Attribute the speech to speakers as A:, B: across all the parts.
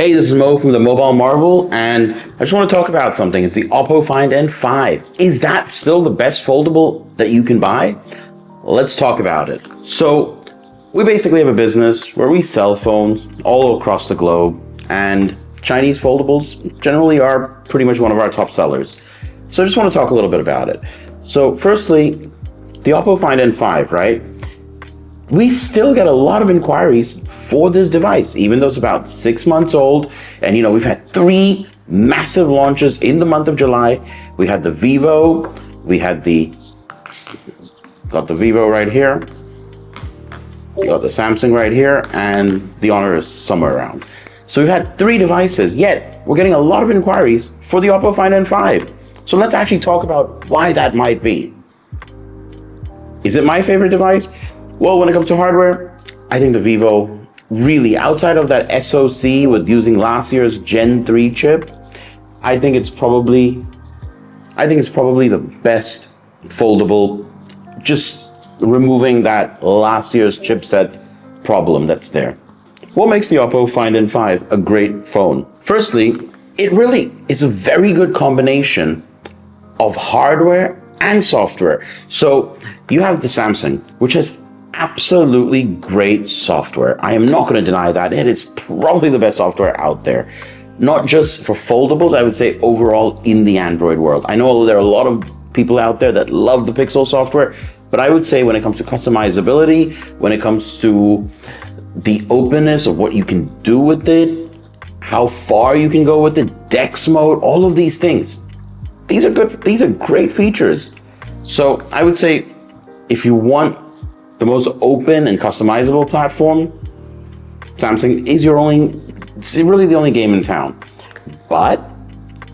A: Hey, this is Mo from the Mobile Marvel, and I just want to talk about something. It's the OPPO Find N5. Is that still the best foldable that you can buy? Let's talk about it. So, we basically have a business where we sell phones all across the globe, and Chinese foldables generally are pretty much one of our top sellers. So I just want to talk a little bit about it. So firstly, the OPPO Find N5, right? We still get a lot of inquiries for this device, even though it's about 6 months old. And we've had 3 massive launches in the month of July. We had the Vivo, got the Vivo right here, you got the Samsung right here, and the Honor is somewhere around. So we've had 3 devices, yet we're getting a lot of inquiries for the OPPO Find N5. So let's actually talk about why that might be. Is it my favorite device? Well, when it comes to hardware, I think the Vivo really, outside of that SoC with using last year's Gen 3 chip, I think it's probably the best foldable, just removing that last year's chipset problem that's there. What makes the OPPO Find N5 a great phone? Firstly, it really is a very good combination of hardware and software. So you have the Samsung, which has absolutely great software. I am not going to deny that. It is probably the best software out there. Not just for foldables, I would say overall in the Android world. I know there are a lot of people out there that love the Pixel software, but I would say when it comes to customizability, when it comes to the openness of what you can do with it, how far you can go with it, DeX mode, all of these things. These are good. These are great features. So I would say if you want the most open and customizable platform, Samsung is really the only game in town. But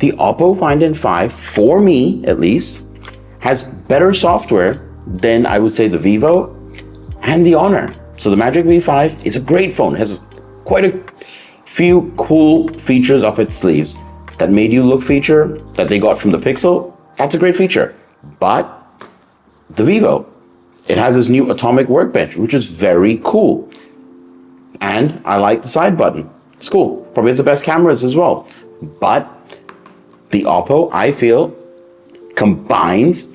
A: the OPPO Find N5, for me at least, has better software than I would say the Vivo and the Honor. So the Magic V5 is a great phone. It has quite a few cool features up its sleeves. That made you look feature that they got from the Pixel, that's a great feature. But the Vivo, it has this new atomic workbench, which is very cool. And I like the side button. It's cool. Probably has the best cameras as well. But the OPPO, I feel, combines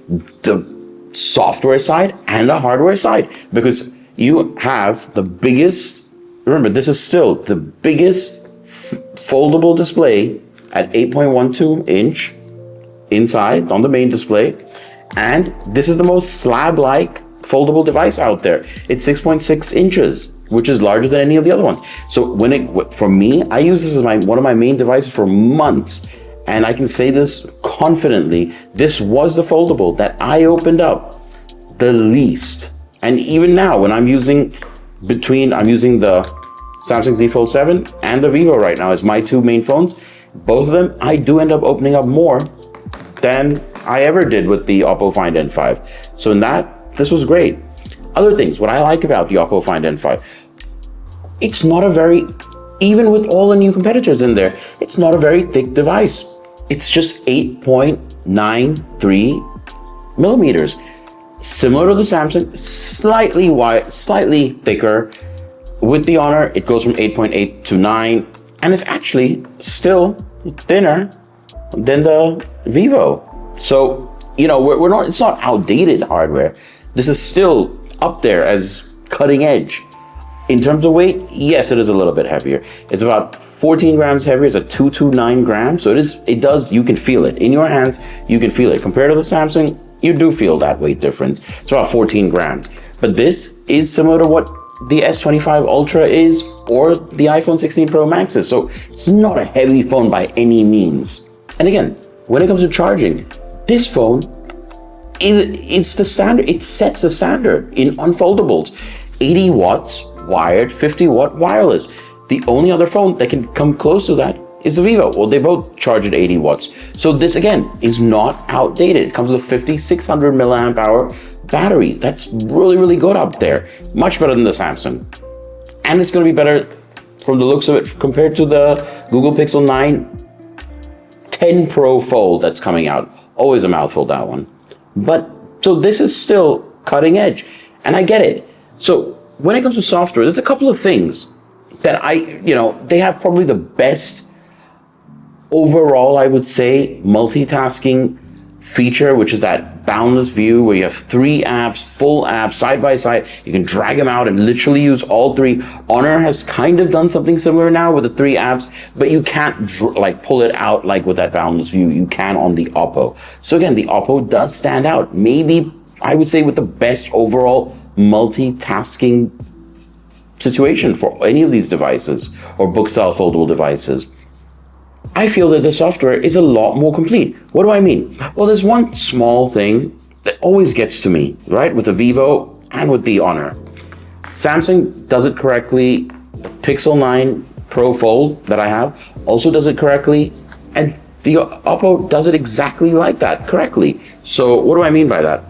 A: the software side and the hardware side, because you have the biggest, remember, this is still the biggest foldable display at 8.12 inch inside on the main display. And this is the most slab-like foldable device out there. It's 6.6 inches, which is larger than any of the other ones. So for me, I use this as one of my main devices for months. And I can say this confidently, this was the foldable that I opened up the least. And even now, when I'm using the Samsung Z Fold 7 and the Vivo right now as my 2 main phones, both of them, I do end up opening up more than I ever did with the OPPO Find N5. So in that, this was great. Other things, what I like about the OPPO Find N5, it's not even with all the new competitors in there, it's not a very thick device. It's just 8.93 millimeters. Similar to the Samsung, slightly wide, slightly thicker. With the Honor, it goes from 8.8 to 9, and it's actually still thinner than the Vivo. So, it's not outdated hardware. This is still up there as cutting edge. In terms of weight, yes, it is a little bit heavier. It's about 14 grams heavier. It's a 229 grams. So you can feel it. In your hands, you can feel it. Compared to the Samsung, you do feel that weight difference. It's about 14 grams. But this is similar to what the S25 Ultra is or the iPhone 16 Pro Max is. So it's not a heavy phone by any means. And again, when it comes to charging, this phone it's the standard. It sets the standard on foldables. 80 watts wired, 50 watt wireless. The only other phone that can come close to that is the Vivo. Well, they both charge at 80 watts. So this again is not outdated. It comes with a 5600 milliamp hour battery. That's really, really good up there. Much better than the Samsung. And it's going to be better from the looks of it compared to the Google Pixel 9 10 Pro Fold that's coming out. Always a mouthful, that one. But so this is still cutting edge, and I get it. So when it comes to software, there's a couple of things that they have probably the best overall, I would say, multitasking feature, which is that boundless view where you have 3 apps, full apps, side by side. You can drag them out and literally use all 3. Honor has kind of done something similar now with the 3 apps, but you can't pull it out like with that boundless view. You can on the OPPO. So again, the OPPO does stand out. Maybe I would say with the best overall multitasking situation for any of these devices or book style foldable devices. I feel that the software is a lot more complete. What do I mean? Well, there's one small thing that always gets to me, right? With the Vivo and with the Honor. Samsung does it correctly. The Pixel 9 Pro Fold that I have also does it correctly. And the OPPO does it exactly like that, correctly. So what do I mean by that?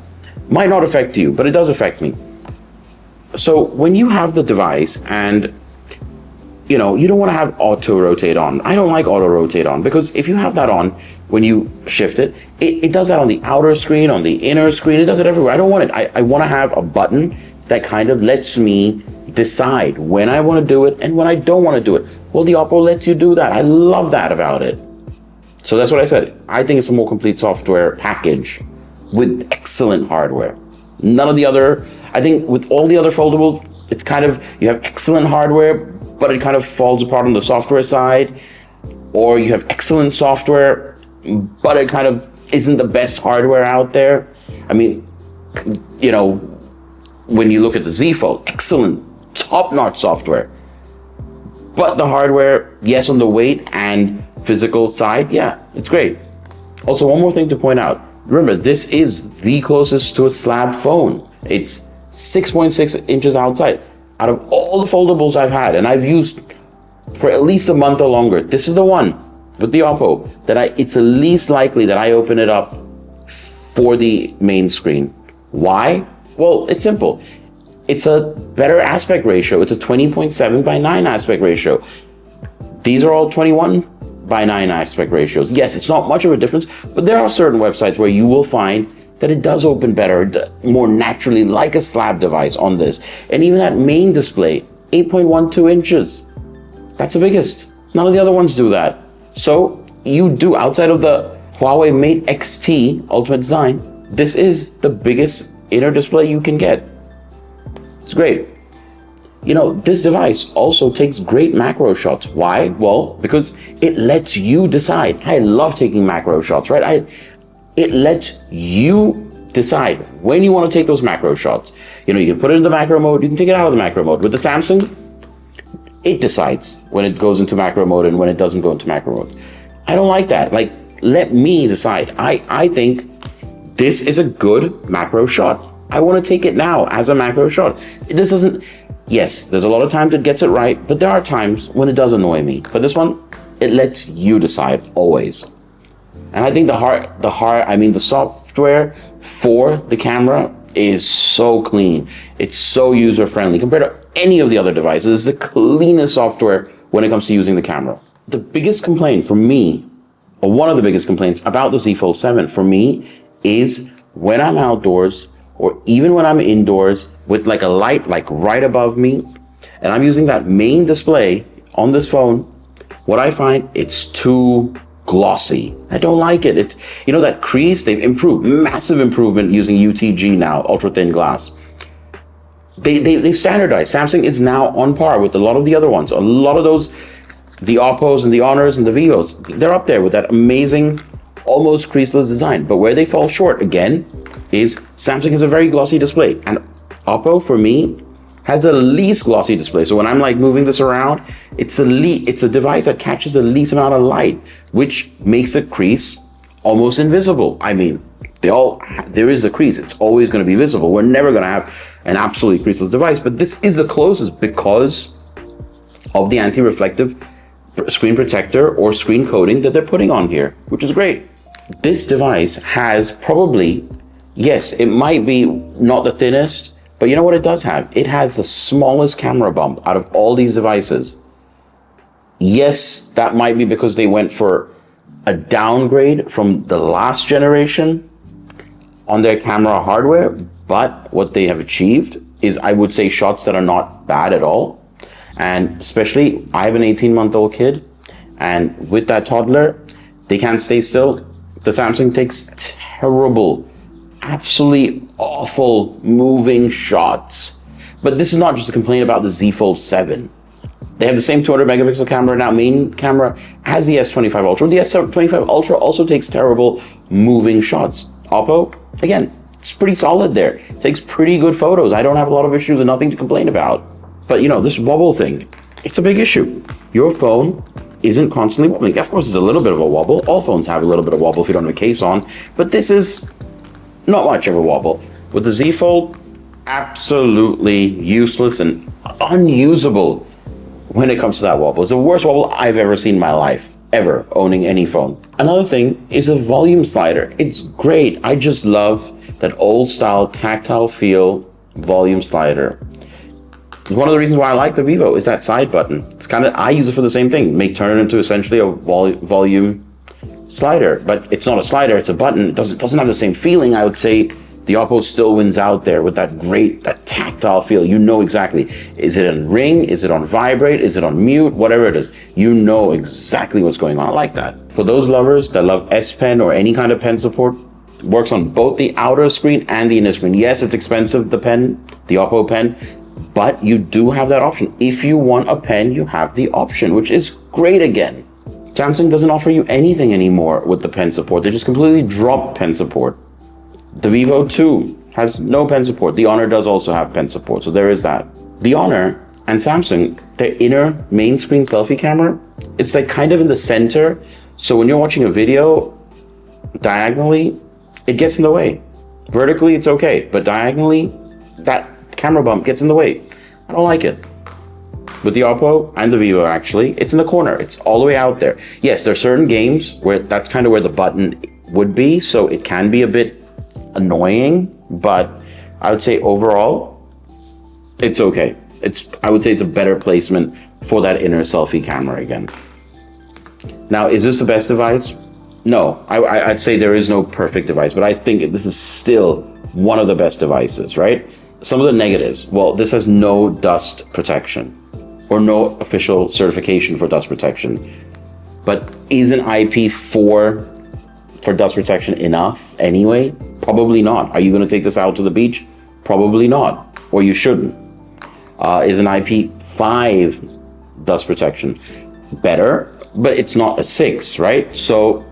A: Might not affect you, but it does affect me. So when you have the device and you don't want to have auto rotate on. I don't like auto rotate on because if you have that on, when you shift it, it does that on the outer screen, on the inner screen. It does it everywhere. I don't want it. I want to have a button that kind of lets me decide when I want to do it and when I don't want to do it. Well, the OPPO lets you do that. I love that about it. So that's what I said. I think it's a more complete software package with excellent hardware. None of the other, I think with all the other foldable, it's kind of, you have excellent hardware, but it kind of falls apart on the software side, or you have excellent software, but it kind of isn't the best hardware out there. I mean, when you look at the Z Fold, excellent, top-notch software, but the hardware, yes, on the weight and physical side, yeah, it's great. Also, one more thing to point out. Remember, this is the closest to a slab phone. It's 6.6 inches outside. Out of all the foldables I've had, and I've used for at least a month or longer, this is the one with the OPPO that it's the least likely that I open it up for the main screen. Why? Well, it's simple. It's a better aspect ratio. It's a 20.7:9 aspect ratio. These are all 21:9 aspect ratios. Yes, it's not much of a difference, but there are certain websites where you will find that it does open better, more naturally, like a slab device on this. And even that main display, 8.12 inches. That's the biggest. None of the other ones do that. So you do, outside of the Huawei Mate XT Ultimate Design, this is the biggest inner display you can get. It's great. This device also takes great macro shots. Why? Well, because it lets you decide. I love taking macro shots, right? It lets you decide when you want to take those macro shots. You can put it in the macro mode, you can take it out of the macro mode. With the Samsung, it decides when it goes into macro mode and when it doesn't go into macro mode. I don't like that. Let me decide. I think this is a good macro shot. I want to take it now as a macro shot. This doesn't, yes, there's a lot of times it gets it right, but there are times when it does annoy me. But this one, it lets you decide always. And I think the software for the camera is so clean. It's so user-friendly compared to any of the other devices. It's the cleanest software when it comes to using the camera. The biggest complaint for me, or one of the biggest complaints about the Z Fold 7 for me, is when I'm outdoors or even when I'm indoors with a light right above me, and I'm using that main display on this phone, what I find, it's too glossy. I don't like it. It's, that crease, they've improved, massive improvement using UTG now, ultra thin glass. They standardized. Samsung is now on par with a lot of the other ones. A lot of those, the OPPOs and the Honors and the Vivos, they're up there with that amazing, almost creaseless design. But where they fall short, again, is Samsung has a very glossy display. And OPPO, for me, has the least glossy display. So when I'm moving this around, it's a device that catches the least amount of light, which makes the crease almost invisible. I mean, there is a crease. It's always going to be visible. We're never going to have an absolutely creaseless device, but this is the closest because of the anti-reflective screen protector or screen coating that they're putting on here, which is great. This device has probably, yes, it might be not the thinnest, but you know what it does have? It has the smallest camera bump out of all these devices. Yes, that might be because they went for a downgrade from the last generation on their camera hardware, but what they have achieved is, I would say, shots that are not bad at all. And especially, I have an 18-month-old kid, and with that toddler, they can't stay still. The Samsung takes terrible, absolutely awful moving shots. But this is not just a complaint about the Z Fold 7. They have the same 200 megapixel camera now, main camera, as the S25 Ultra. The S25 Ultra also takes terrible moving shots. OPPO, again, it's pretty solid there. Takes pretty good photos. I don't have a lot of issues and nothing to complain about. But you know, this wobble thing, it's a big issue. Your phone isn't constantly wobbling. Of course, there's a little bit of a wobble. All phones have a little bit of wobble if you don't have a case on, but this is not much of a wobble. With the Z Fold, absolutely useless and unusable when it comes to that wobble. It's the worst wobble I've ever seen in my life, ever, owning any phone. Another thing is a volume slider. It's great. I just love that old style tactile feel volume slider. One of the reasons why I like the Vivo is that side button. It's kind of, I use it for the same thing, turn it into essentially a volume slider, but it's not a slider, it's a button. It doesn't have the same feeling. I would say the OPPO still wins out there with that tactile feel. You know exactly, is it on ring, is it on vibrate, is it on mute, whatever it is, you know exactly what's going on. I like that. For those lovers that love S Pen or any kind of pen support, it works on both the outer screen and the inner screen. Yes, it's expensive, the pen, the OPPO pen, but you do have that option. If you want a pen, you have the option, which is great again. Samsung doesn't offer you anything anymore with the pen support. They just completely dropped pen support. The Vivo 2 has no pen support. The Honor does also have pen support, so there is that. The Honor and Samsung, their inner main screen selfie camera, it's like kind of in the center. So when you're watching a video, diagonally, it gets in the way. Vertically, it's okay, but diagonally, that camera bump gets in the way. I don't like it. With the OPPO and the Vivo, actually, it's in the corner. It's all the way out there. Yes, there are certain games where that's kind of where the button would be, so it can be a bit annoying, but I would say overall, it's okay. I would say it's a better placement for that inner selfie camera again. Now, is this the best device? No, I'd say there is no perfect device, but I think this is still one of the best devices, right? Some of the negatives, well, this has no dust protection or no official certification for dust protection. But is an IP4 for dust protection enough anyway? Probably not. Are you going to take this out to the beach? Probably not, or you shouldn't. Is an IP5 dust protection better? But it's not a 6, right? So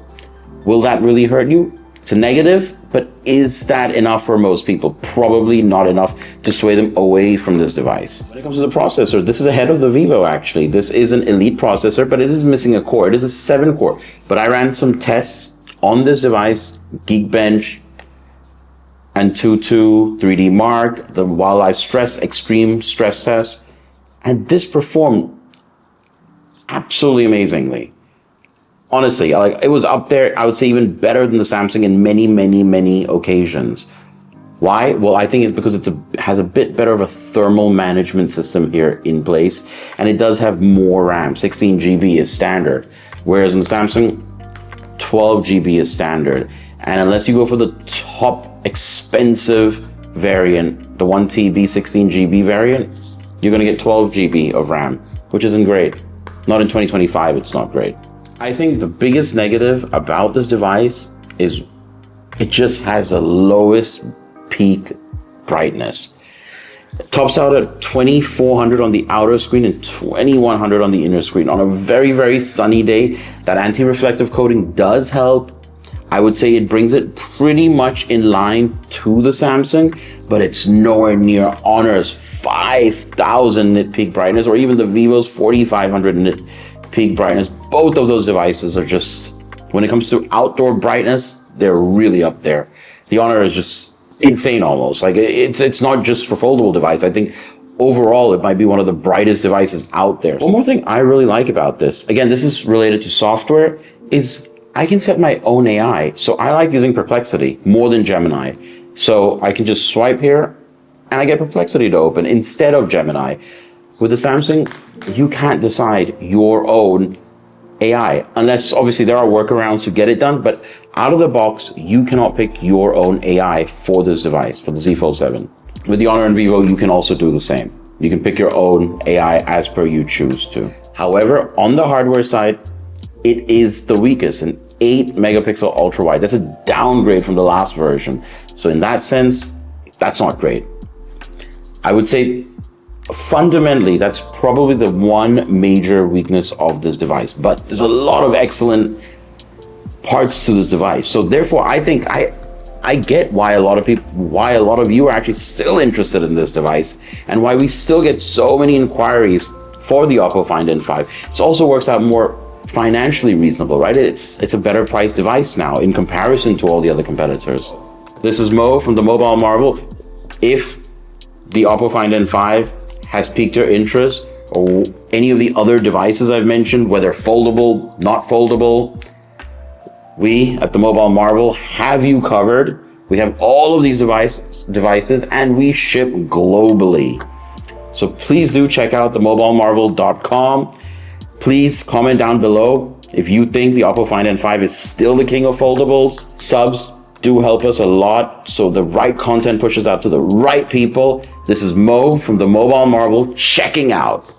A: will that really hurt you? It's a negative, but is that enough for most people? Probably not enough to sway them away from this device. When it comes to the processor, this is ahead of the Vivo actually. This is an elite processor, but it is missing a core. It is a 7-core. But I ran some tests on this device, Geekbench, and 3D Mark, the Wildlife Stress Extreme Stress Test, and this performed absolutely amazingly. Honestly, it was up there, I would say even better than the Samsung in many, many, many occasions. Why? Well, I think it's because it has a bit better of a thermal management system here in place, and it does have more RAM. 16 GB is standard, whereas in the Samsung, 12 GB is standard. And unless you go for the top expensive variant, the 1 TB 16 GB variant, you're gonna get 12 GB of RAM, which isn't great. Not in 2025, it's not great. I think the biggest negative about this device is it just has the lowest peak brightness. It tops out at 2400 on the outer screen and 2100 on the inner screen. On a very, very sunny day, that anti-reflective coating does help. I would say it brings it pretty much in line to the Samsung, but it's nowhere near Honor's 5000 nit peak brightness or even the Vivo's 4500 nit peak brightness. Both of those devices are just, when it comes to outdoor brightness, they're really up there. The Honor is just insane almost. Like it's not just for foldable device. I think overall it might be one of the brightest devices out there. One more thing I really like about this, again, this is related to software, is I can set my own AI. So I like using Perplexity more than Gemini. So I can just swipe here and I get Perplexity to open instead of Gemini. With the Samsung, you can't decide your own AI, unless obviously there are workarounds to get it done, but out of the box, you cannot pick your own AI for this device, for the Z Fold 7. With the Honor and Vivo, you can also do the same. You can pick your own AI as per you choose to. However, on the hardware side, it is the weakest, an 8 megapixel ultra wide. That's a downgrade from the last version. So in that sense, that's not great. I would say fundamentally, that's probably the one major weakness of this device, but there's a lot of excellent parts to this device. So therefore, I think I get why a lot of you are actually still interested in this device, and why we still get so many inquiries for the OPPO Find N5. It also works out more financially reasonable, right? It's a better priced device now in comparison to all the other competitors. This is Mo from the Mobile Marvel. If the OPPO Find N5 has piqued your interest, or any of the other devices I've mentioned, whether foldable, not foldable, we at the Mobile Marvel have you covered. We have all of these devices, and we ship globally. So please do check out themobilemarvel.com. Please comment down below if you think the OPPO Find N5 is still the king of foldables. Subs do help us a lot, so the right content pushes out to the right people. This is Mo from the Mobile Marvel checking out.